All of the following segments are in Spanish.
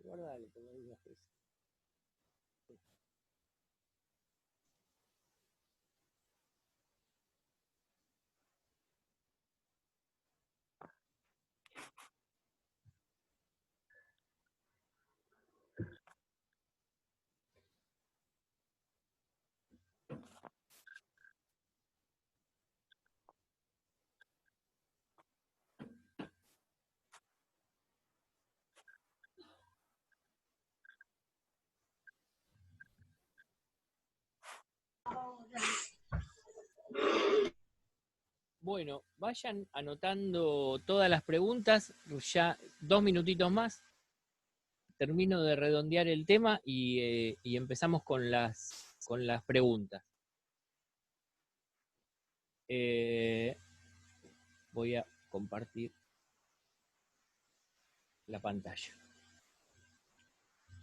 Guardale, como digas eso. Bueno, vayan anotando todas las preguntas, ya 2 minutitos más, termino de redondear el tema y empezamos con las preguntas. Voy a compartir la pantalla.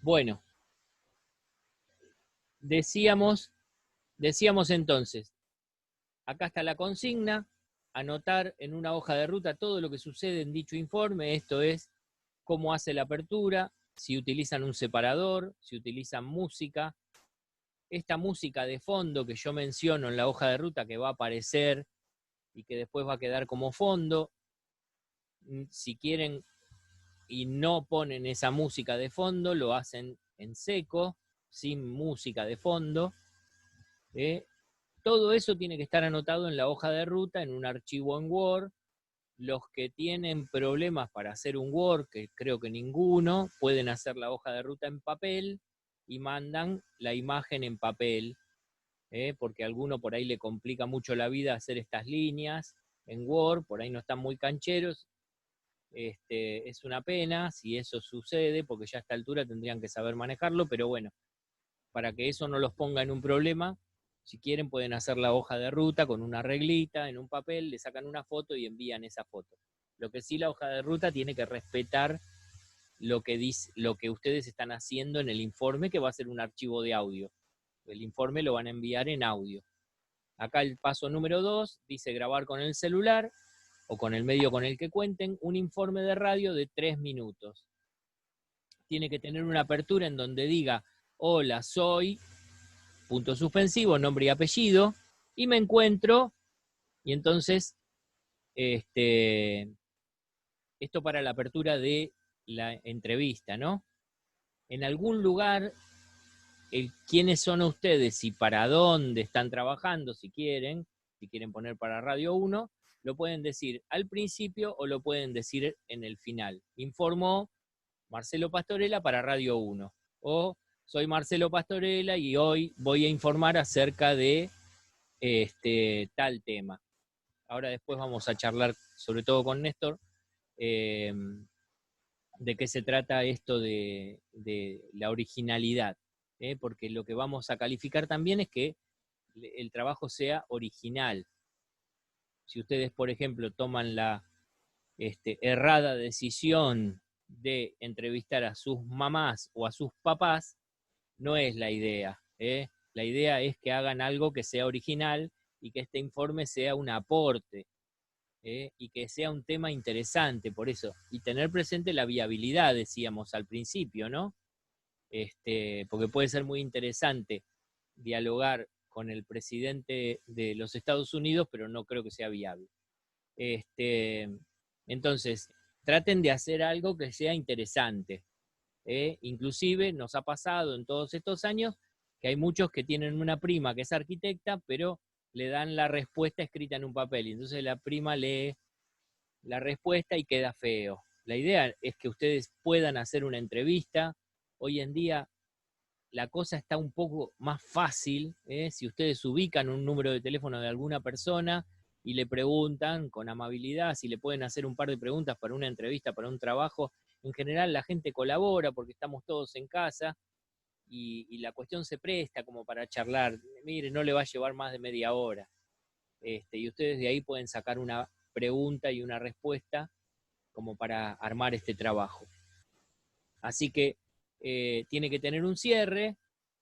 Bueno, decíamos entonces, acá está la consigna, anotar en una hoja de ruta todo lo que sucede en dicho informe, esto es cómo hace la apertura, si utilizan un separador, si utilizan música, esta música de fondo que yo menciono en la hoja de ruta que va a aparecer y que después va a quedar como fondo, si quieren y no ponen esa música de fondo, lo hacen en seco, sin música de fondo. Todo eso tiene que estar anotado en la hoja de ruta, en un archivo en Word. Los que tienen problemas para hacer un Word, que creo que ninguno, pueden hacer la hoja de ruta en papel y mandan la imagen en papel, porque a alguno por ahí le complica mucho la vida hacer estas líneas en Word, por ahí no están muy cancheros. Es una pena si eso sucede, porque ya a esta altura tendrían que saber manejarlo, pero bueno, para que eso no los ponga en un problema, si quieren pueden hacer la hoja de ruta con una reglita en un papel, le sacan una foto y envían esa foto. Lo que sí, la hoja de ruta tiene que respetar lo que ustedes están haciendo en el informe, que va a ser un archivo de audio. El informe lo van a enviar en audio. Acá el paso número 2 dice grabar con el celular o con el medio con el que cuenten un informe de radio de 3 minutos. Tiene que tener una apertura en donde diga, hola, soy, punto suspensivo, nombre y apellido, y me encuentro, y entonces, esto para la apertura de la entrevista, ¿no? En algún lugar, quiénes son ustedes y para dónde están trabajando, si quieren poner para Radio 1, lo pueden decir al principio o lo pueden decir en el final. Informó Marcelo Pastorela para Radio 1. O soy Marcelo Pastorela y hoy voy a informar acerca de tal tema. Ahora después vamos a charlar, sobre todo con Néstor, de qué se trata esto de la originalidad. Porque lo que vamos a calificar también es que el trabajo sea original. Si ustedes, por ejemplo, toman la errada decisión de entrevistar a sus mamás o a sus papás, no es la idea. La idea es que hagan algo que sea original y que este informe sea un aporte, y que sea un tema interesante, por eso. Y tener presente la viabilidad, decíamos al principio, ¿no? Porque puede ser muy interesante dialogar con el presidente de los Estados Unidos, pero no creo que sea viable. Entonces, traten de hacer algo que sea interesante. Inclusive nos ha pasado en todos estos años que hay muchos que tienen una prima que es arquitecta, pero le dan la respuesta escrita en un papel, y entonces la prima lee la respuesta y queda feo. La idea es que ustedes puedan hacer una entrevista. Hoy en día la cosa está un poco más fácil, si ustedes ubican un número de teléfono de alguna persona y le preguntan con amabilidad si le pueden hacer un par de preguntas para una entrevista, para un trabajo. En general la gente colabora porque estamos todos en casa y la cuestión se presta como para charlar. Mire, no le va a llevar más de media hora. Y ustedes de ahí pueden sacar una pregunta y una respuesta como para armar este trabajo. Así que tiene que tener un cierre,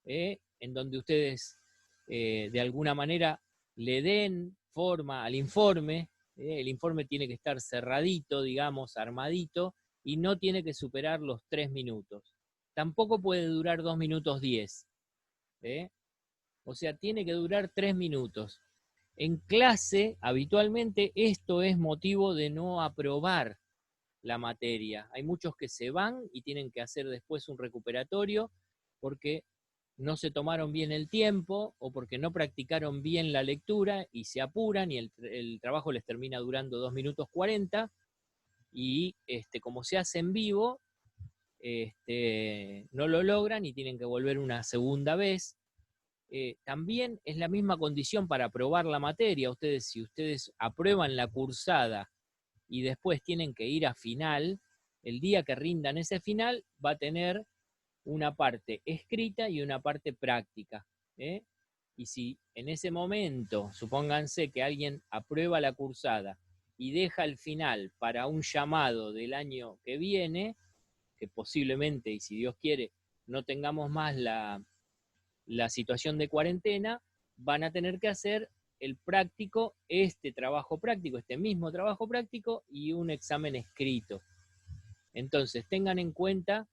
en donde ustedes de alguna manera le den forma al informe. El informe tiene que estar cerradito, digamos, armadito, y no tiene que superar los 3 minutos. tampoco puede durar 2 minutos 10. O sea, tiene que durar 3 minutos. En clase, habitualmente, esto es motivo de no aprobar la materia. Hay muchos que se van y tienen que hacer después un recuperatorio porque no se tomaron bien el tiempo o porque no practicaron bien la lectura y se apuran y el trabajo les termina durando 2 minutos 40 y como se hace en vivo, no lo logran y tienen que volver una segunda vez. También es la misma condición para aprobar la materia. Si ustedes aprueban la cursada y después tienen que ir a final, el día que rindan ese final va a tener una parte escrita y una parte práctica. Y si en ese momento, supónganse que alguien aprueba la cursada y deja el final para un llamado del año que viene, que posiblemente, y si Dios quiere, no tengamos más la situación de cuarentena, van a tener que hacer el práctico, este mismo trabajo práctico y un examen escrito. Entonces, tengan en cuenta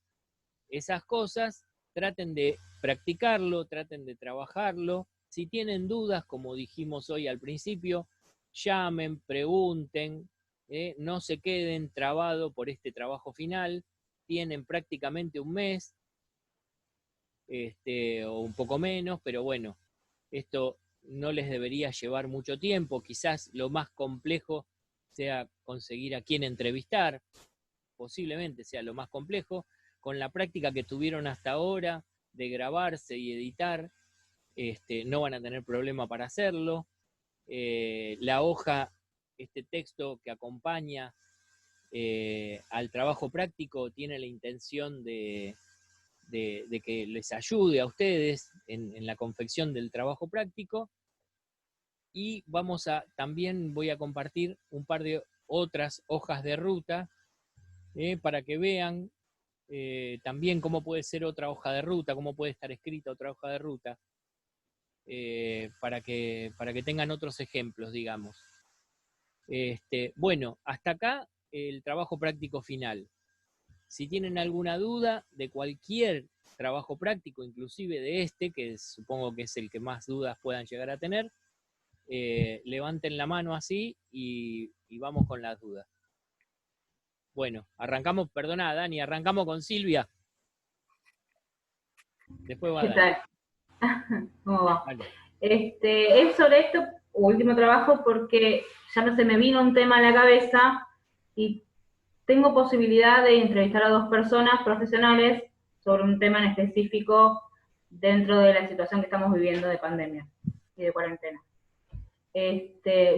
esas cosas, traten de practicarlo, traten de trabajarlo. Si tienen dudas, como dijimos hoy al principio, llamen, pregunten, no se queden trabados por este trabajo final. Tienen prácticamente un mes, o un poco menos, pero bueno, esto no les debería llevar mucho tiempo. Quizás lo más complejo sea conseguir a quién entrevistar, posiblemente sea lo más complejo. Con la práctica que tuvieron hasta ahora de grabarse y editar, no van a tener problema para hacerlo. La hoja, este texto que acompaña al trabajo práctico, tiene la intención de que les ayude a ustedes en la confección del trabajo práctico. Y también voy a compartir un par de otras hojas de ruta para que vean también cómo puede ser otra hoja de ruta, cómo puede estar escrita otra hoja de ruta, para que tengan otros ejemplos, digamos. Bueno, hasta acá el trabajo práctico final. Si tienen alguna duda de cualquier trabajo práctico, inclusive de que supongo que es el que más dudas puedan llegar a tener, levanten la mano así y vamos con las dudas. Bueno, arrancamos, perdona Dani, arrancamos con Silvia. Después va ¿Qué Dani. tal? ¿Cómo va? Vale. Es sobre esto, último trabajo, porque ya no se me vino un tema a la cabeza y tengo posibilidad de entrevistar a 2 personas profesionales sobre un tema en específico dentro de la situación que estamos viviendo de pandemia y de cuarentena.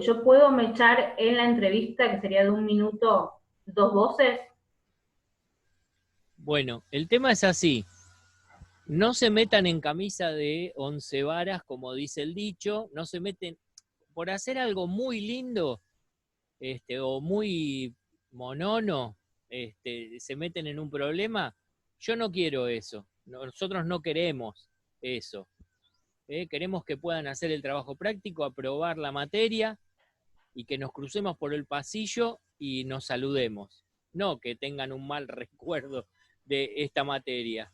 Yo puedo mechar en la entrevista, que sería de 1 minuto, 2 voces. Bueno, el tema es así. No se metan en camisa de 11 varas, como dice el dicho. No se meten por hacer algo muy lindo, o muy monono, se meten en un problema. Yo no quiero eso. Nosotros no queremos eso. Queremos que puedan hacer el trabajo práctico, aprobar la materia y que nos crucemos por el pasillo y nos saludemos. No que tengan un mal recuerdo de esta materia.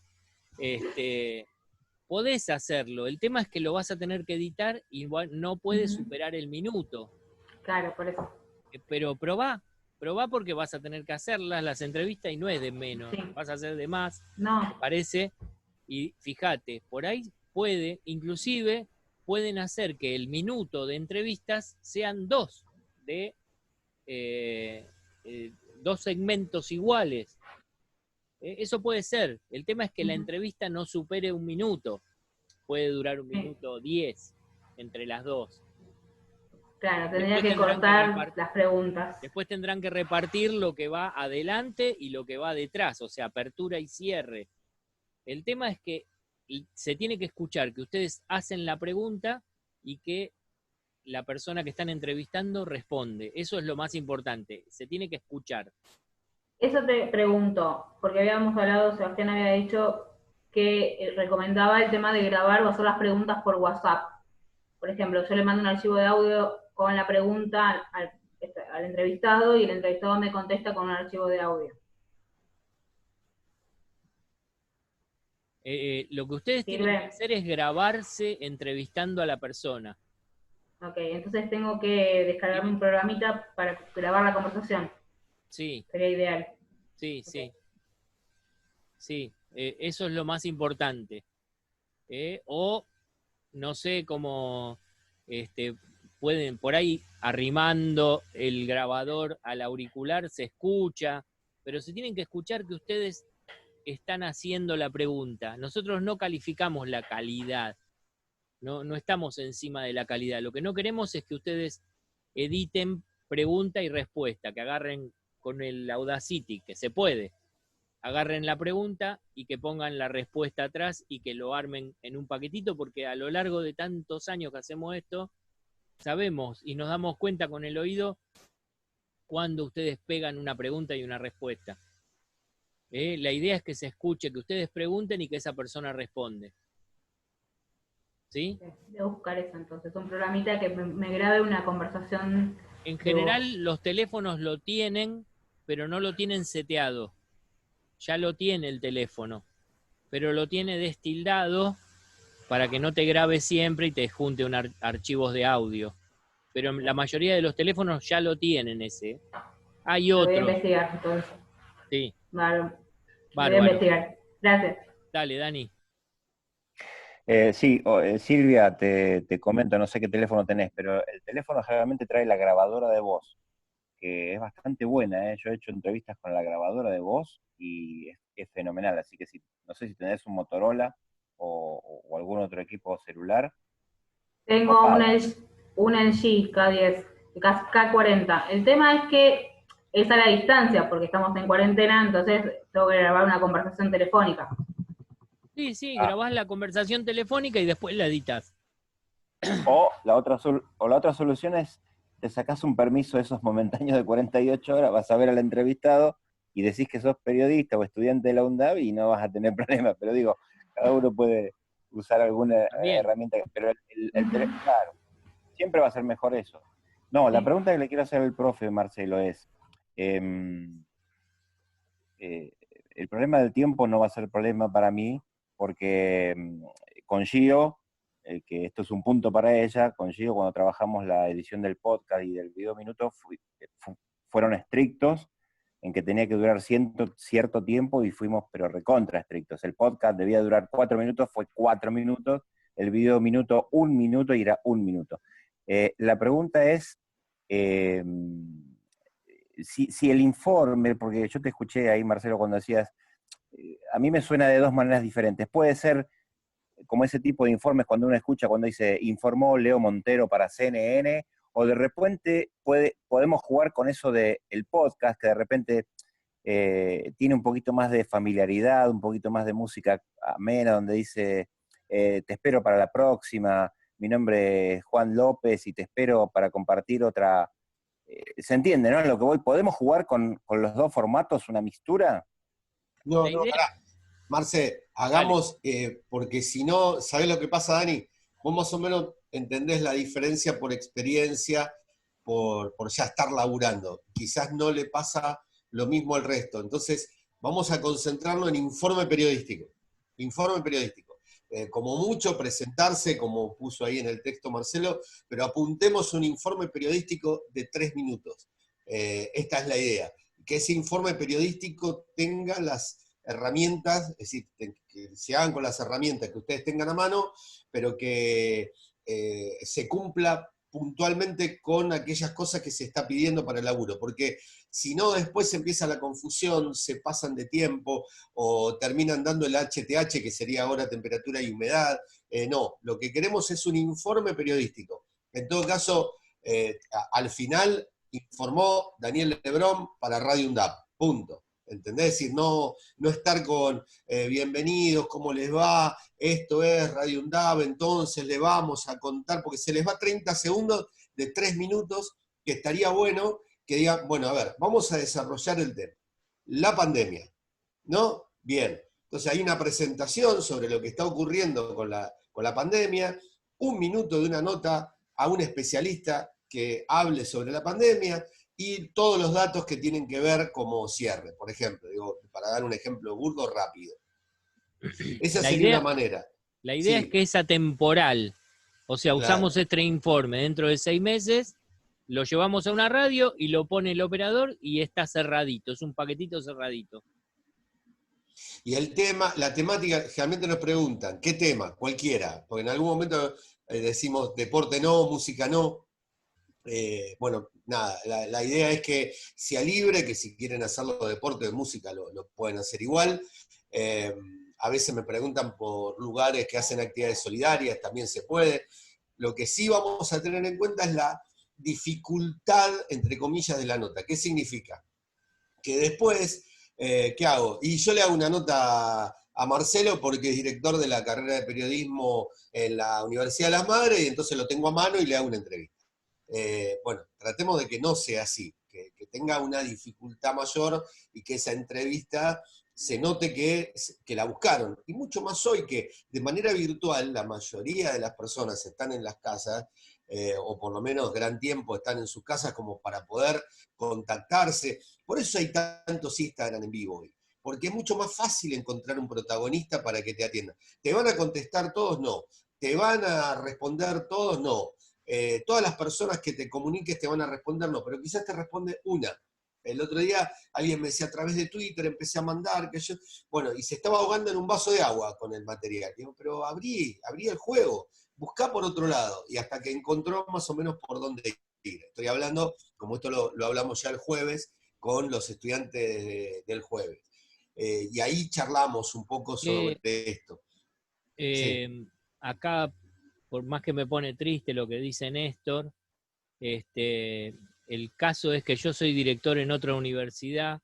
Podés hacerlo. El tema es que lo vas a tener que editar y no puedes superar el minuto. Claro, por eso. Pero probá porque vas a tener que hacerlas, las entrevistas, y no es de menos, Sí. vas a hacer de más, No. ¿te parece? Y fíjate, por ahí inclusive pueden hacer que el minuto de entrevistas sean 2, de eh, 2 segmentos iguales. Eso puede ser. El tema es que la entrevista no supere 1 minuto. Puede durar 1 minuto 10 entre las 2. Claro, tendría Después que tendrán que cortar las preguntas. Después tendrán que repartir lo que va adelante y lo que va detrás, o sea, apertura y cierre. El tema es que se tiene que escuchar que ustedes hacen la pregunta y que la persona que están entrevistando responde. Eso es lo más importante, se tiene que escuchar. Eso te pregunto, porque habíamos hablado, Sebastián había dicho que recomendaba el tema de grabar o hacer las preguntas por WhatsApp. Por ejemplo, yo le mando un archivo de audio con la pregunta al entrevistado y el entrevistado me contesta con un archivo de audio. Lo que ustedes tienen que Sirve. hacer es grabarse entrevistando a la persona. Ok, entonces tengo que descargarme un programita para grabar la conversación. Sí, Sería ideal. sí, Ok. sí, sí. Eso es lo más importante. O no sé cómo pueden por ahí arrimando el grabador al auricular, se escucha, pero se tienen que escuchar que ustedes están haciendo la pregunta. Nosotros no calificamos la calidad, no estamos encima de la calidad. Lo que no queremos es que ustedes editen pregunta y respuesta, que agarren con el Audacity, que se puede, agarren la pregunta y que pongan la respuesta atrás y que lo armen en un paquetito, porque a lo largo de tantos años que hacemos esto, sabemos y nos damos cuenta con el oído cuando ustedes pegan una pregunta y una respuesta. La idea es que se escuche, que ustedes pregunten y que esa persona responde. ¿Sí? Voy a buscar eso entonces, un programita que me grabe una conversación En de voz. general los teléfonos lo tienen, pero no lo tienen seteado. Ya lo tiene el teléfono, pero lo tiene destildado para que no te grabe siempre y te junte archivos de audio. Pero la mayoría de los teléfonos ya lo tienen ese. Hay Lo voy a otros, investigar entonces. sí, Bárbaro. Lo voy a bárbaro. investigar. Gracias. Dale, Dani. Sí, Silvia, te comento, no sé qué teléfono tenés, pero el teléfono generalmente trae la grabadora de voz, que es bastante buena, ¿eh? Yo he hecho entrevistas con la grabadora de voz y es fenomenal, así que no sé si tenés un Motorola o algún otro equipo celular, Tengo copada. un LG K10, K40. El tema es que es a la distancia, porque estamos en cuarentena, entonces tengo que grabar una conversación telefónica. Sí, sí, Ah, grabás la conversación telefónica y después la editas. o la otra solución es, te sacás un permiso de esos momentáneos de 48 horas, vas a ver al entrevistado y decís que sos periodista o estudiante de la UNDAV y no vas a tener problemas, pero digo, cada uno puede usar alguna También. herramienta, pero claro, siempre va a ser mejor eso. No, la Sí. pregunta que le quiero hacer al profe, Marcelo, es, em, eh, el problema del tiempo no va a ser problema para mí, porque con Gio, que esto es un punto para ella, con Gio cuando trabajamos la edición del podcast y del video minuto, fueron estrictos en que tenía que durar cierto tiempo y fuimos pero recontra estrictos. El podcast debía durar 4 minutos, fue 4 minutos, el video minuto 1 minuto y era 1 minuto. La pregunta es, eh, si el informe, porque yo te escuché ahí, Marcelo, cuando decías, a mí me suena de dos maneras diferentes. Puede ser como ese tipo de informes cuando uno escucha, cuando dice, informó Leo Montero para CNN, o de repente podemos jugar con eso del podcast, que de repente tiene un poquito más de familiaridad, un poquito más de música amena, donde dice, te espero para la próxima, mi nombre es Juan López y te espero para compartir otra. Se entiende, ¿no? Lo que voy, ¿podemos jugar con los dos formatos, una mistura? La No, no, idea, pará. Marce, dale. hagamos, porque si no, ¿sabés lo que pasa, Dani? Vos más o menos entendés la diferencia por experiencia, por ya estar laburando. Quizás no le pasa lo mismo al resto. Entonces, vamos a concentrarnos en informe periodístico. Informe periodístico. Como mucho presentarse, como puso ahí en el texto Marcelo, pero apuntemos un informe periodístico de 3 minutos. Esta es la idea. Que ese informe periodístico tenga las herramientas, es decir, que se hagan con las herramientas que ustedes tengan a mano, pero que se cumpla puntualmente con aquellas cosas que se está pidiendo para el laburo, porque si no después empieza la confusión, se pasan de tiempo o terminan dando el HTH, que sería ahora temperatura y humedad. No, lo que queremos es un informe periodístico. En todo caso, al final informó Daniel Lebrón para Radio UNDAP, punto. ¿Entendés? Es decir, no estar con bienvenidos, ¿cómo les va? Esto es Radio UNDAB, entonces le vamos a contar, porque se les va 30 segundos de 3 minutos, que estaría bueno que digan, bueno, a ver, vamos a desarrollar el tema. La pandemia, ¿no? Bien. Entonces hay una presentación sobre lo que está ocurriendo con la pandemia, 1 minuto de una nota a un especialista que hable sobre la pandemia, y todos los datos que tienen que ver como cierre, por ejemplo, digo, para dar un ejemplo burdo rápido. Esa La sería idea, una manera. la idea Sí, es que es atemporal. O sea, usamos claro. este informe dentro de 6 meses, lo llevamos a una radio y lo pone el operador y está cerradito, es un paquetito cerradito. Y el tema, la temática, generalmente nos preguntan, ¿qué tema? Cualquiera, porque en algún momento decimos deporte no, música no. Bueno, nada, la idea es que sea libre, que si quieren hacerlo de deporte o de música lo pueden hacer igual. Eh, a veces me preguntan por lugares que hacen actividades solidarias, también se puede. Lo que sí vamos a tener en cuenta es la dificultad, entre comillas, de la nota. ¿Qué significa? Que después, ¿qué hago? Y yo le hago una nota a Marcelo porque es director de la carrera de periodismo en la Universidad de las Madres y entonces lo tengo a mano y le hago una entrevista. Bueno, tratemos de que no sea así, que tenga una dificultad mayor y que esa entrevista se note que la buscaron. Y mucho más hoy que de manera virtual la mayoría de las personas están en las casas, o por lo menos gran tiempo están en sus casas como para poder contactarse. Por eso hay tantos Instagram en vivo hoy, porque es mucho más fácil encontrar un protagonista para que te atienda. ¿Te van a contestar todos? No. ¿Te van a responder todos? No. Todas las personas que te comuniques te van a responder, no, pero quizás te responde una. El otro día alguien me decía a través de Twitter, empecé a mandar, que yo, bueno, y se estaba ahogando en un vaso de agua con el material. Digo, pero abrí el juego, buscá por otro lado, y hasta que encontró más o menos por dónde ir. Estoy hablando, como esto lo hablamos ya el jueves, con los estudiantes del jueves. Y ahí charlamos un poco sobre esto. Sí. Acá, por más que me pone triste lo que dice Néstor, el caso es que yo soy director en otra universidad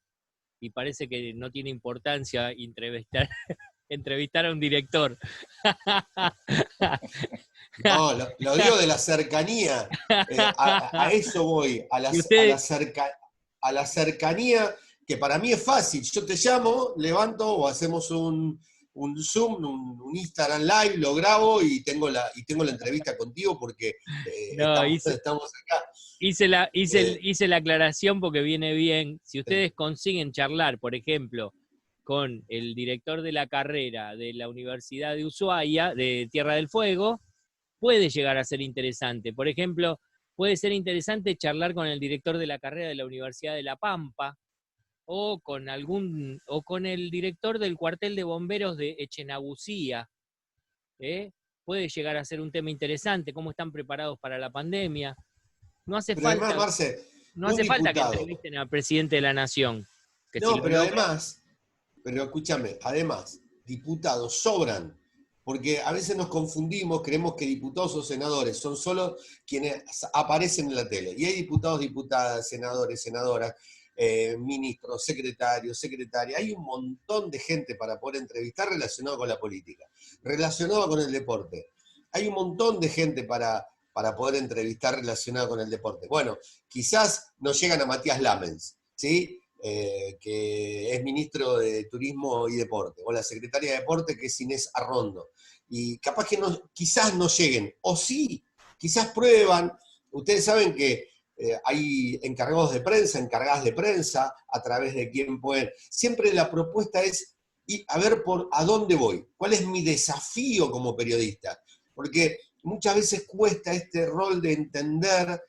y parece que no tiene importancia entrevistar a un director. No, lo digo de la cercanía, a eso voy, a la cercanía, que para mí es fácil. Yo te llamo, levanto o hacemos un Zoom, un Instagram Live, lo grabo y tengo la entrevista contigo porque No, estamos acá. hice la aclaración porque viene bien. Si ustedes consiguen charlar, por ejemplo, con el director de la carrera de la Universidad de Ushuaia, de Tierra del Fuego, puede llegar a ser interesante. Por ejemplo, puede ser interesante charlar con el director de la carrera de la Universidad de La Pampa, o con el director del cuartel de bomberos de Echenagusía. Puede llegar a ser un tema interesante, cómo están preparados para la pandemia. No hace Pero falta, además, Marce, no un hace falta que diputado. entrevisten al presidente de la nación, que si No, lo pero logran. además, pero escúchame, además, diputados sobran, porque a veces nos confundimos, creemos que diputados o senadores son solo quienes aparecen en la tele. Y hay diputados, diputadas, senadores, senadoras, ministros, secretarios, secretarias. Hay un montón de gente para poder entrevistar relacionado con la política, relacionado con el deporte. Hay un montón de gente para poder entrevistar relacionado con el deporte. Bueno, quizás no llegan a Matías Lamens, ¿sí? Que es ministro de Turismo y Deporte, o la secretaria de Deporte, que es Inés Arrondo. Y capaz que quizás no lleguen, o sí, quizás prueban. Ustedes saben que hay encargados de prensa, encargadas de prensa, a través de quién pueden. Siempre la propuesta es a ver a dónde voy, cuál es mi desafío como periodista. Porque muchas veces cuesta este rol de entender,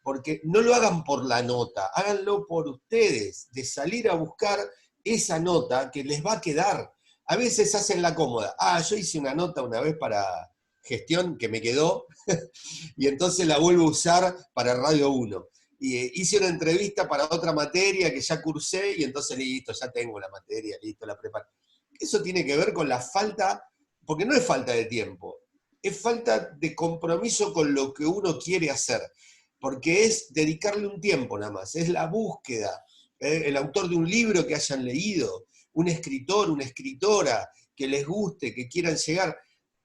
porque no lo hagan por la nota, háganlo por ustedes, de salir a buscar esa nota que les va a quedar. A veces hacen la cómoda. Yo hice una nota una vez para gestión que me quedó, y entonces la vuelvo a usar para Radio 1. Y hice una entrevista para otra materia que ya cursé, y entonces listo, ya tengo la materia, listo, la preparo. Eso tiene que ver con la falta, porque no es falta de tiempo, es falta de compromiso con lo que uno quiere hacer, porque es dedicarle un tiempo nada más, es la búsqueda. El autor de un libro que hayan leído, un escritor, una escritora que les guste, que quieran llegar,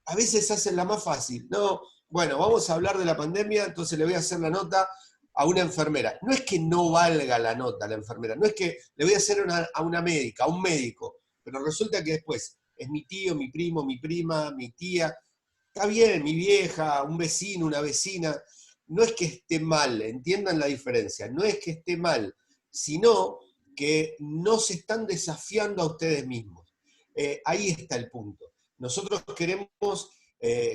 a veces hacen la más fácil. No, bueno, vamos a hablar de la pandemia, entonces le voy a hacer la nota a una enfermera. No es que no valga la nota a la enfermera, no es que le voy a hacer a una médica, a un médico, pero resulta que después es mi tío, mi primo, mi prima, mi tía. Está bien, mi vieja, un vecino, una vecina. No es que esté mal, entiendan la diferencia, no es que esté mal, sino que no se están desafiando a ustedes mismos. ahí está el punto. Nosotros queremos,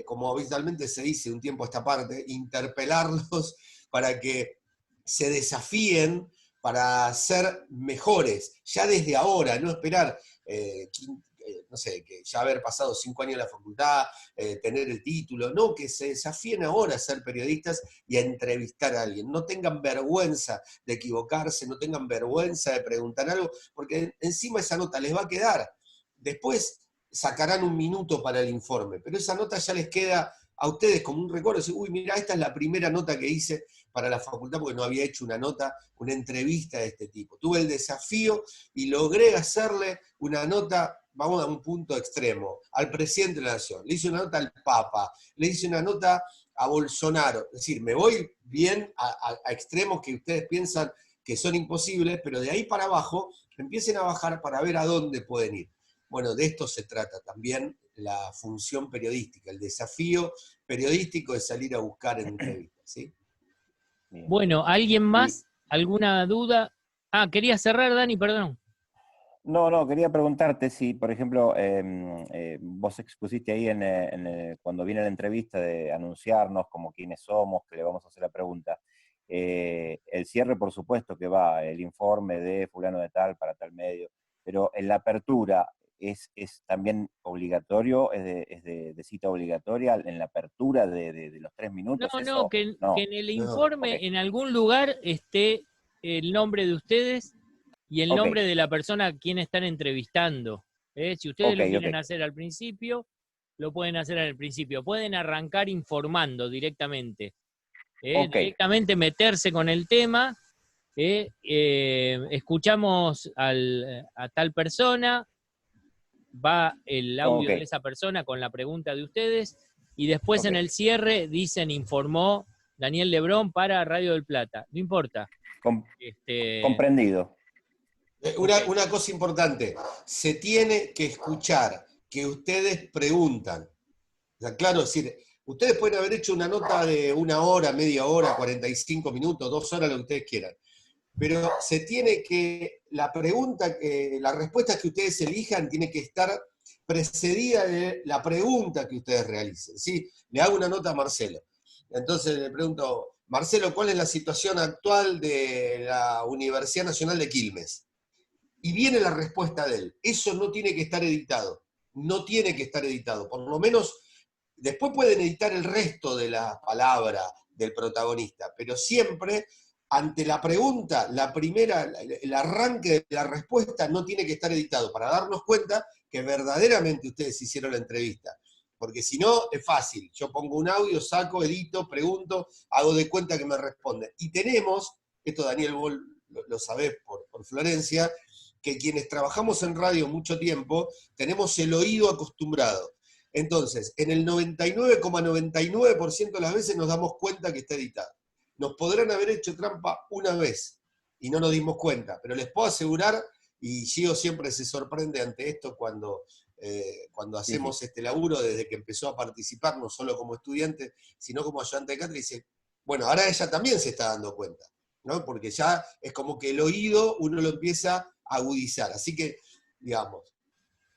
como habitualmente se dice un tiempo a esta parte, interpelarlos para que se desafíen para ser mejores, ya desde ahora, no esperar, no sé, que ya haber pasado 5 años en la facultad, tener el título, no, que se desafíen ahora a ser periodistas y a entrevistar a alguien. No tengan vergüenza de equivocarse, no tengan vergüenza de preguntar algo, porque encima esa nota les va a quedar. Después sacarán un minuto para el informe, pero esa nota ya les queda a ustedes como un recuerdo, decir, uy, mira, esta es la primera nota que hice para la facultad porque no había hecho una nota, una entrevista de este tipo. Tuve el desafío y logré hacerle una nota, vamos a un punto extremo, al presidente de la Nación, le hice una nota al Papa, le hice una nota a Bolsonaro, es decir, me voy bien a extremos que ustedes piensan que son imposibles, pero de ahí para abajo empiecen a bajar para ver a dónde pueden ir. Bueno, de esto se trata también la función periodística, el desafío periodístico de salir a buscar entrevistas, ¿sí? Bien. Bueno, ¿alguien más? ¿Alguna duda? Ah, quería cerrar, Dani, perdón. No, quería preguntarte si, por ejemplo, vos expusiste ahí cuando viene la entrevista de anunciarnos como quiénes somos, que le vamos a hacer la pregunta. El cierre, por supuesto, que va, el informe de fulano de tal para tal medio, pero en la apertura es también obligatorio, es de cita obligatoria, en la apertura de los 3 minutos, No, eso. que No. en el No. informe, Ok. en algún lugar, esté el nombre de ustedes y el Ok. nombre de la persona a quien están entrevistando. Si ustedes Ok, lo quieren ok. hacer al principio, lo pueden hacer al principio. Pueden arrancar informando directamente. Ok. Directamente meterse con el tema. Escuchamos a tal persona, va el audio Ok. de esa persona con la pregunta de ustedes, y después Ok. en el cierre dicen, informó Daniel Lebrón para Radio del Plata. No importa. Comprendido. Ok. Una cosa importante, se tiene que escuchar que ustedes preguntan. O sea, claro, es decir, ustedes pueden haber hecho una nota de 1 hora, media hora, 45 minutos, 2 horas, lo que ustedes quieran. Pero se tiene que, la pregunta, la respuesta que ustedes elijan tiene que estar precedida de la pregunta que ustedes realicen. ¿Sí? Le hago una nota a Marcelo. Entonces le pregunto, Marcelo, ¿cuál es la situación actual de la Universidad Nacional de Quilmes? Y viene la respuesta de él. Eso no tiene que estar editado. No tiene que estar editado. Por lo menos, después pueden editar el resto de la palabra del protagonista, pero siempre, ante la pregunta, la primera, el arranque de la respuesta no tiene que estar editado, para darnos cuenta que verdaderamente ustedes hicieron la entrevista. Porque si no, es fácil. Yo pongo un audio, saco, edito, pregunto, hago de cuenta que me responden. Y tenemos, esto Daniel, vos lo sabés por Florencia, que quienes trabajamos en radio mucho tiempo, tenemos el oído acostumbrado. Entonces, en el 99,99% de las veces nos damos cuenta que está editado. Nos podrán haber hecho trampa una vez y no nos dimos cuenta, pero les puedo asegurar, y Gio siempre se sorprende ante esto cuando hacemos este laburo, desde que empezó a participar, no solo como estudiante, sino como ayudante de cátedra, y dice, bueno, ahora ella también se está dando cuenta, ¿no? Porque ya es como que el oído uno lo empieza a agudizar. Así que, digamos,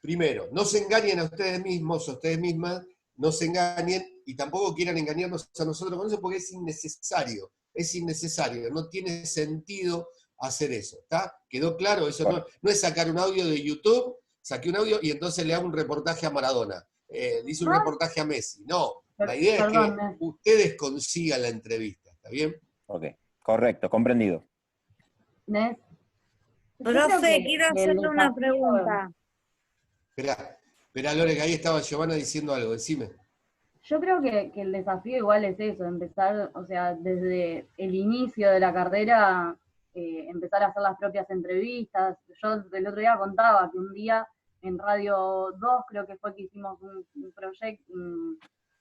primero, no se engañen a ustedes mismos o a ustedes mismas, no se engañen y tampoco quieran engañarnos a nosotros con eso porque es innecesario, no tiene sentido hacer eso, ¿está? ¿Quedó claro? Eso no es sacar un audio de YouTube, saqué un audio y entonces le hago un reportaje a Maradona, dice un reportaje a Messi, no, la idea es que ustedes consigan la entrevista, ¿está bien? Ok, correcto, comprendido. Profe, quiero hacerle una pregunta. Esperá, Lore, que ahí estaba Giovanna diciendo algo, decime. Yo creo que el desafío igual es eso, empezar, o sea, desde el inicio de la carrera, empezar a hacer las propias entrevistas. Yo el otro día contaba que un día en Radio 2 creo que fue que hicimos un proyecto,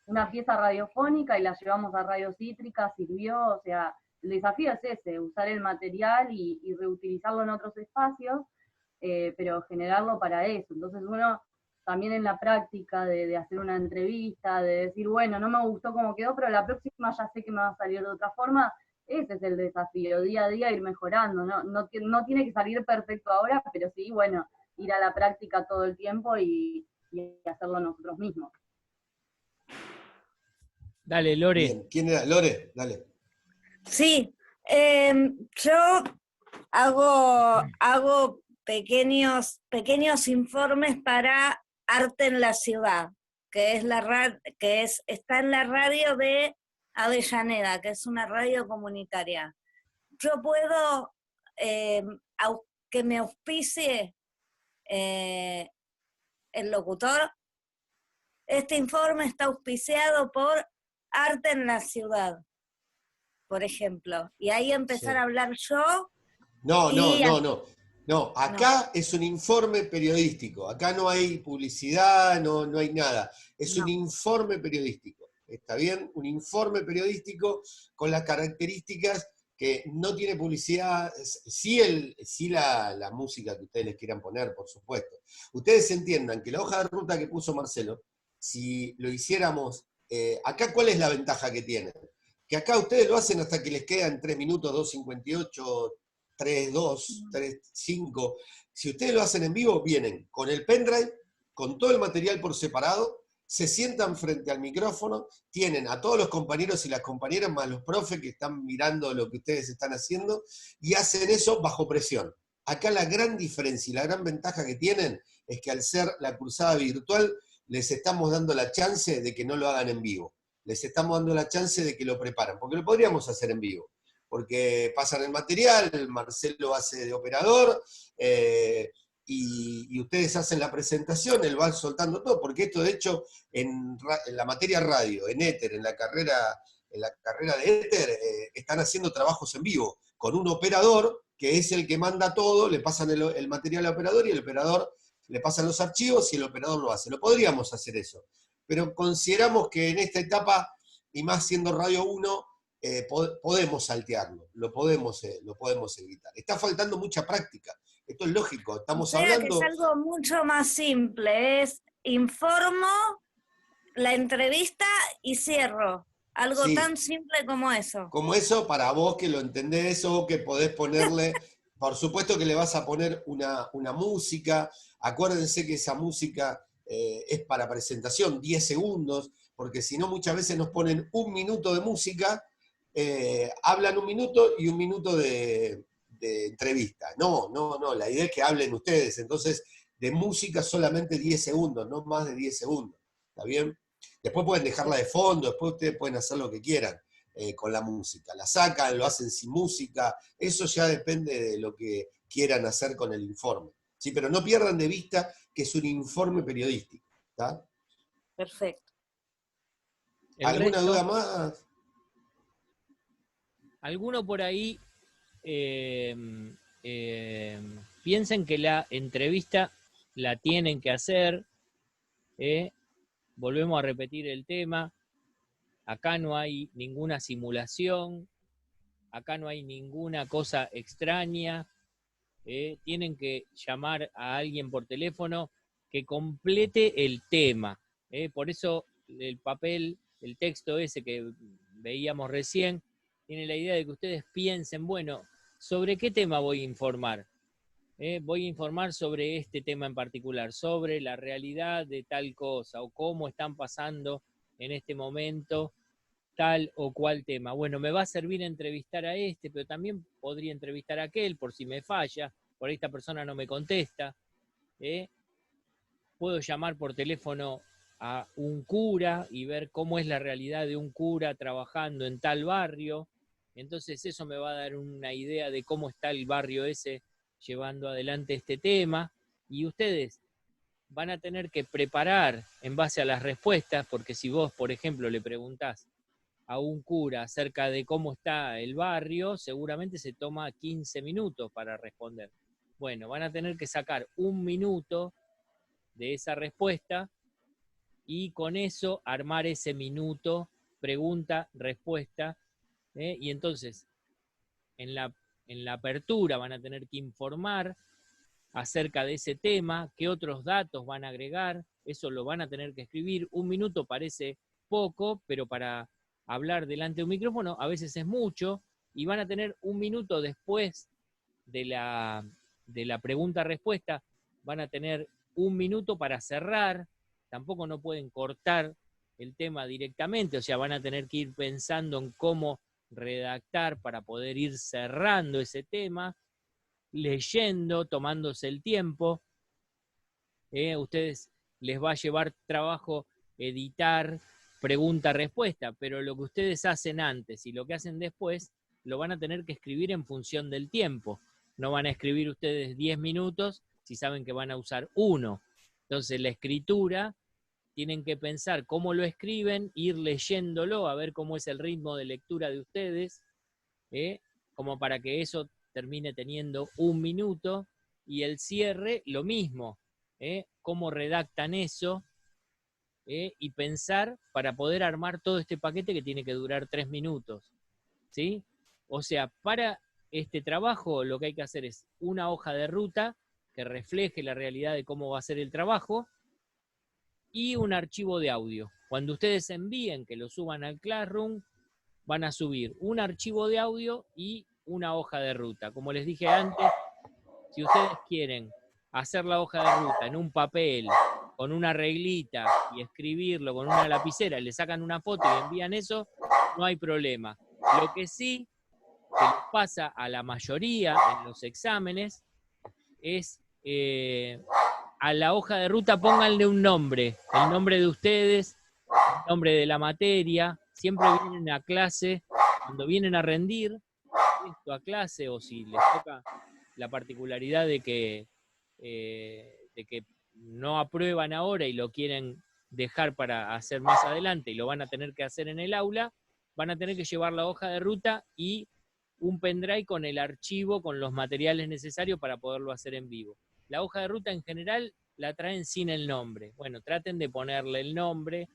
una pieza radiofónica y la llevamos a Radio Cítrica, sirvió, o sea, el desafío es ese, usar el material y reutilizarlo en otros espacios, pero generarlo para eso. Entonces uno también en la práctica de hacer una entrevista, de decir, bueno, no me gustó cómo quedó, pero la próxima ya sé que me va a salir de otra forma, ese es el desafío, día a día ir mejorando, no tiene que salir perfecto ahora, pero sí, bueno, ir a la práctica todo el tiempo y hacerlo nosotros mismos. Dale, Lore. Bien, ¿quién era? Lore, dale. Sí, yo hago pequeños informes para Arte en la Ciudad, que está en la radio de Avellaneda, que es una radio comunitaria. Yo puedo que me auspicie el locutor. Este informe está auspiciado por Arte en la Ciudad, por ejemplo. Y ahí empezar a hablar yo. No, acá es un informe periodístico, acá no hay publicidad, no hay nada, es un informe periodístico, ¿está bien? Un informe periodístico con las características que no tiene publicidad, sí la música que ustedes les quieran poner, por supuesto. Ustedes entiendan que la hoja de ruta que puso Marcelo, si lo hiciéramos, acá ¿cuál es la ventaja que tienen? Que acá ustedes lo hacen hasta que les quedan 3 minutos, 2:58, 3:2, 3:5. Si ustedes lo hacen en vivo, vienen con el pendrive, con todo el material por separado, se sientan frente al micrófono, tienen a todos los compañeros y las compañeras, más los profes que están mirando lo que ustedes están haciendo, y hacen eso bajo presión. Acá la gran diferencia y la gran ventaja que tienen es que al ser la cursada virtual, les estamos dando la chance de que no lo hagan en vivo. Les estamos dando la chance de que lo preparan, porque lo podríamos hacer en vivo. Porque pasan el material, Marcelo hace de operador, y ustedes hacen la presentación, él va soltando todo, porque esto de hecho, en la materia radio, en éter, en la carrera de éter, están haciendo trabajos en vivo, con un operador, que es el que manda todo, le pasan el material al operador, y el operador le pasan los archivos, y el operador lo hace. Lo podríamos hacer eso, pero consideramos que en esta etapa, y más siendo Radio 1, podemos saltearlo, lo podemos evitar. Está faltando mucha práctica, esto es lógico, estamos hablando... que es algo mucho más simple, es informo, la entrevista y cierro. Algo tan simple como eso. Como eso, para vos que lo entendés o que podés ponerle, por supuesto que le vas a poner una música, acuérdense que esa música es para presentación, 10 segundos, porque si no muchas veces nos ponen 1 minuto de música, hablan 1 minuto y 1 minuto de entrevista. No, la idea es que hablen ustedes, entonces de música solamente 10 segundos, no más de 10 segundos, ¿está bien? Después pueden dejarla de fondo, después ustedes pueden hacer lo que quieran con la música. La sacan, lo hacen sin música, eso ya depende de lo que quieran hacer con el informe. ¿Sí? Pero no pierdan de vista que es un informe periodístico. ¿Está? Perfecto. ¿Alguna duda más? ¿Alguno por ahí piensen que la entrevista la tienen que hacer? Volvemos a repetir el tema. Acá no hay ninguna simulación, acá no hay ninguna cosa extraña. Tienen que llamar a alguien por teléfono que complete el tema. Por eso el papel, el texto ese que veíamos recién, tiene la idea de que ustedes piensen, bueno, ¿sobre qué tema voy a informar? Voy a informar sobre este tema en particular, sobre la realidad de tal cosa, o cómo están pasando en este momento tal o cual tema. Bueno, me va a servir entrevistar a este, pero también podría entrevistar a aquel por si me falla, por ahí esta persona no me contesta. Puedo llamar por teléfono a un cura y ver cómo es la realidad de un cura trabajando en tal barrio. Entonces eso me va a dar una idea de cómo está el barrio ese llevando adelante este tema. Y ustedes van a tener que preparar en base a las respuestas, porque si vos, por ejemplo, le preguntás a un cura acerca de cómo está el barrio, seguramente se toma 15 minutos para responder. Bueno, van a tener que sacar 1 minuto de esa respuesta y con eso armar ese minuto, pregunta, respuesta, y entonces en la apertura van a tener que informar acerca de ese tema, qué otros datos van a agregar, eso lo van a tener que escribir. 1 minuto parece poco, pero para hablar delante de un micrófono a veces es mucho, y van a tener 1 minuto después de la pregunta-respuesta van a tener 1 minuto para cerrar, tampoco no pueden cortar el tema directamente, o sea, van a tener que ir pensando en cómo redactar para poder ir cerrando ese tema, leyendo, tomándose el tiempo. Ustedes les va a llevar trabajo editar pregunta-respuesta, pero lo que ustedes hacen antes y lo que hacen después lo van a tener que escribir en función del tiempo. No van a escribir ustedes 10 minutos si saben que van a usar 1. Entonces la escritura, tienen que pensar cómo lo escriben, ir leyéndolo, a ver cómo es el ritmo de lectura de ustedes, como para que eso termine teniendo 1 minuto, y el cierre lo mismo, cómo redactan eso, y pensar para poder armar todo este paquete que tiene que durar 3 minutos, ¿sí? O sea, para este trabajo lo que hay que hacer es una hoja de ruta que refleje la realidad de cómo va a ser el trabajo y un archivo de audio. Cuando ustedes envíen, que lo suban al Classroom, van a subir un archivo de audio y una hoja de ruta. Como les dije antes, si ustedes quieren hacer la hoja de ruta en un papel, con una reglita y escribirlo con una lapicera, le sacan una foto y envían eso, no hay problema. Lo que sí que les pasa a la mayoría en los exámenes es a la hoja de ruta pónganle un nombre, el nombre de ustedes, el nombre de la materia. Siempre vienen a clase, cuando vienen a rendir esto a clase, o si les toca la particularidad de que no aprueban ahora y lo quieren dejar para hacer más adelante y lo van a tener que hacer en el aula, van a tener que llevar la hoja de ruta y un pendrive con el archivo, con los materiales necesarios para poderlo hacer en vivo. La hoja de ruta en general la traen sin el nombre. Bueno, traten de ponerle el nombre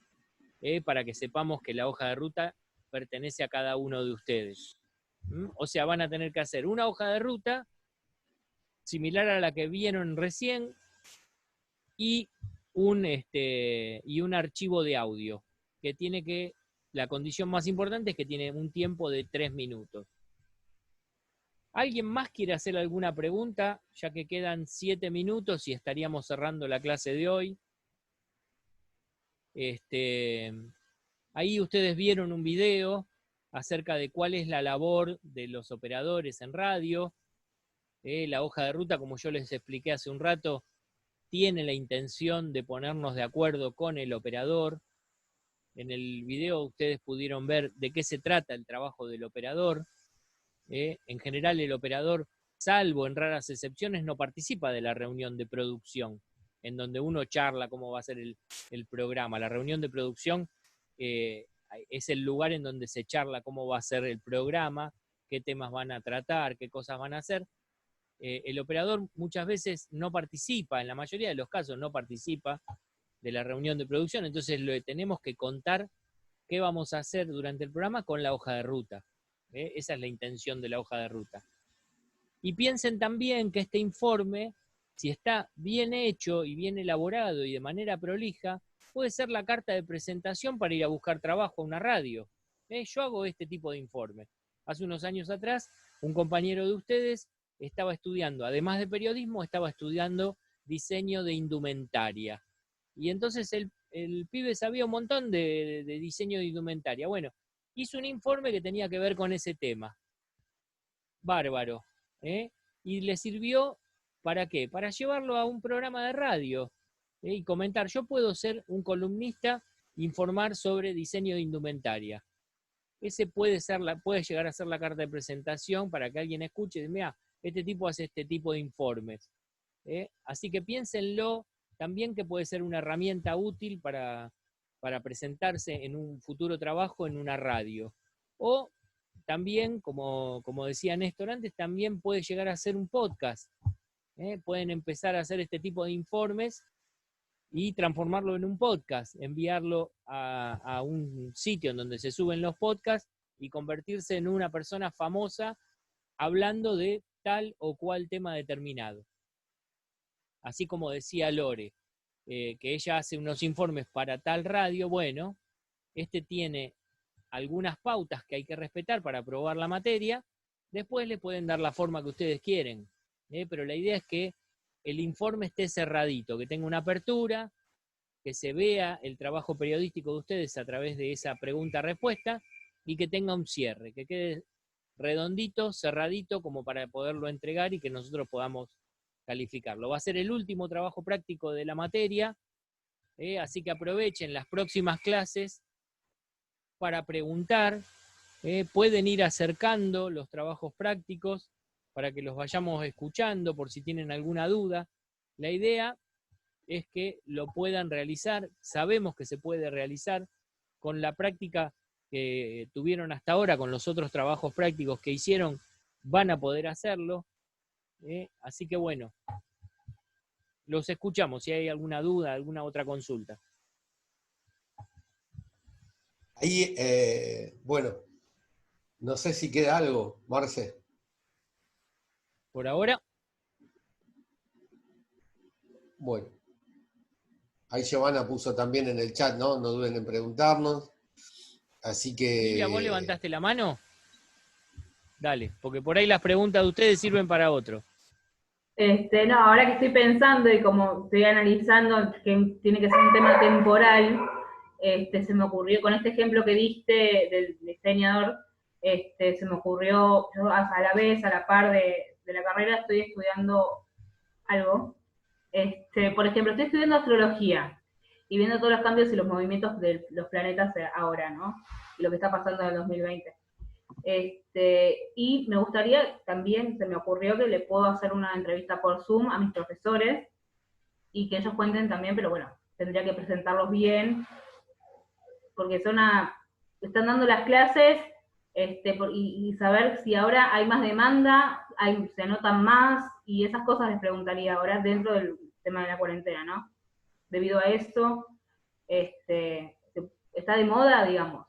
para que sepamos que la hoja de ruta pertenece a cada uno de ustedes. O sea, van a tener que hacer una hoja de ruta similar a la que vieron recién y un archivo de audio que tiene que, la condición más importante es que tiene un tiempo de 3 minutos. ¿Alguien más quiere hacer alguna pregunta? Ya que quedan 7 minutos y estaríamos cerrando la clase de hoy. Ahí ustedes vieron un video acerca de cuál es la labor de los operadores en radio. La hoja de ruta, como yo les expliqué hace un rato, tiene la intención de ponernos de acuerdo con el operador. En el video ustedes pudieron ver de qué se trata el trabajo del operador. En general el operador, salvo en raras excepciones, no participa de la reunión de producción, en donde uno charla cómo va a ser el programa. La reunión de producción es el lugar en donde se charla cómo va a ser el programa, qué temas van a tratar, qué cosas van a hacer. El operador muchas veces no participa, en la mayoría de los casos no participa de la reunión de producción, entonces le tenemos que contar qué vamos a hacer durante el programa con la hoja de ruta. Esa es la intención de la hoja de ruta. Y piensen también que este informe, si está bien hecho y bien elaborado y de manera prolija, puede ser la carta de presentación para ir a buscar trabajo a una radio. Yo hago este tipo de informe. Hace unos años atrás, un compañero de ustedes estaba estudiando, además de periodismo, estaba estudiando diseño de indumentaria. Y entonces el pibe sabía un montón de diseño de indumentaria. Bueno, hizo un informe que tenía que ver con ese tema. Bárbaro. Y le sirvió, ¿para qué? Para llevarlo a un programa de radio y comentar. Yo puedo ser un columnista, informar sobre diseño de indumentaria. Ese puede llegar a ser la carta de presentación para que alguien escuche y diga, mira, este tipo hace este tipo de informes. Así que piénsenlo también, que puede ser una herramienta útil para presentarse en un futuro trabajo en una radio. O también, como decía Néstor antes, también puede llegar a ser un podcast. Pueden empezar a hacer este tipo de informes y transformarlo en un podcast, enviarlo a un sitio en donde se suben los podcasts y convertirse en una persona famosa hablando de tal o cual tema determinado. Así como decía Lore, que ella hace unos informes para tal radio, bueno, tiene algunas pautas que hay que respetar para aprobar la materia, después le pueden dar la forma que ustedes quieren, pero la idea es que el informe esté cerradito, que tenga una apertura, que se vea el trabajo periodístico de ustedes a través de esa pregunta-respuesta y que tenga un cierre, que quede redondito, cerradito, como para poderlo entregar y que nosotros podamos calificarlo. Va a ser el último trabajo práctico de la materia, así que aprovechen las próximas clases para preguntar, pueden ir acercando los trabajos prácticos para que los vayamos escuchando por si tienen alguna duda. La idea es que lo puedan realizar, sabemos que se puede realizar con la práctica que tuvieron hasta ahora, con los otros trabajos prácticos que hicieron, van a poder hacerlo. Así que bueno, los escuchamos si hay alguna duda, alguna otra consulta. Ahí, bueno, no sé si queda algo, Marce. Por ahora. Bueno. Ahí Giovanna puso también en el chat, ¿no? No duden en preguntarnos. Así que... Silvia, ¿vos levantaste la mano? Dale, porque por ahí las preguntas de ustedes sirven para otro. No, ahora que estoy pensando y como estoy analizando que tiene que ser un tema temporal, se me ocurrió, con este ejemplo que diste del diseñador, se me ocurrió, yo a la vez, a la par de la carrera, estoy estudiando algo. Por ejemplo, estoy estudiando astrología y viendo todos los cambios y los movimientos de los planetas ahora, ¿no? Y lo que está pasando en el 2020. Y me gustaría también, se me ocurrió que le puedo hacer una entrevista por Zoom a mis profesores y que ellos cuenten también, pero bueno, tendría que presentarlos bien, porque están dando las clases, y saber si ahora hay más demanda, se anotan más, y esas cosas les preguntaría ahora dentro del tema de la cuarentena, ¿no? Debido a esto, está de moda, digamos.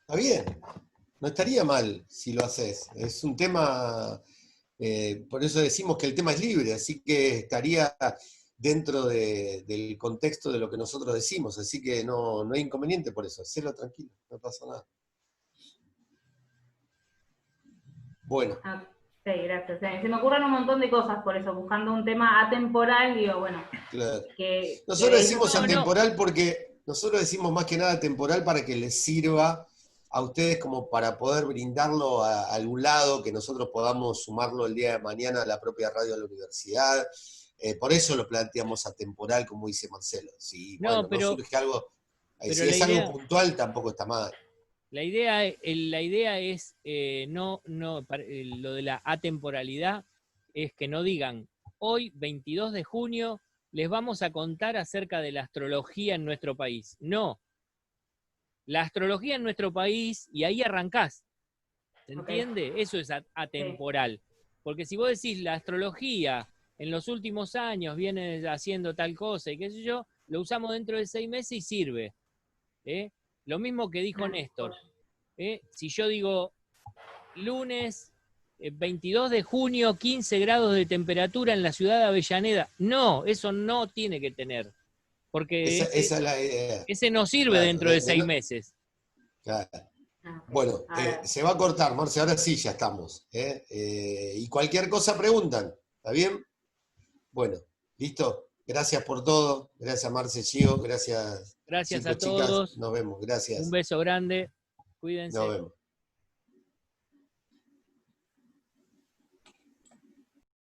Está bien, no estaría mal si lo haces. Es un tema, por eso decimos que el tema es libre, así que estaría dentro del contexto de lo que nosotros decimos, así que no hay inconveniente por eso, hacelo tranquilo, no pasa nada. Bueno. Sí, gracias. Se me ocurren un montón de cosas por eso, buscando un tema atemporal, digo, bueno. Claro. Que nosotros decimos atemporal porque nosotros decimos más que nada temporal para que les sirva a ustedes como para poder brindarlo a algún lado, que nosotros podamos sumarlo el día de mañana a la propia radio de la universidad. Por eso lo planteamos atemporal, como dice Marcelo. Si no, bueno, pero, no surge algo, si es idea, algo puntual, tampoco está mal. La idea es lo de la atemporalidad es que no digan, hoy, 22 de junio, les vamos a contar acerca de la astrología en nuestro país. No. La astrología en nuestro país, y ahí arrancás. ¿Se entiende? Eso es atemporal. Porque si vos decís la astrología en los últimos años viene haciendo tal cosa y qué sé yo, lo usamos dentro de 6 meses y sirve. Lo mismo que dijo Néstor. Si yo digo lunes 22 de junio, 15 grados de temperatura en la ciudad de Avellaneda, no, eso no tiene que tener. Porque esa es la idea. Ese no sirve dentro de 6 meses. Claro. Bueno, se va a cortar, Marce, ahora sí ya estamos. Y cualquier cosa preguntan, ¿está bien? Bueno, listo. Gracias por todo. Gracias, Marce, Gio. Gracias. Gracias chicos, a todos. Chicas. Nos vemos. Gracias. Un beso grande. Cuídense. Nos vemos.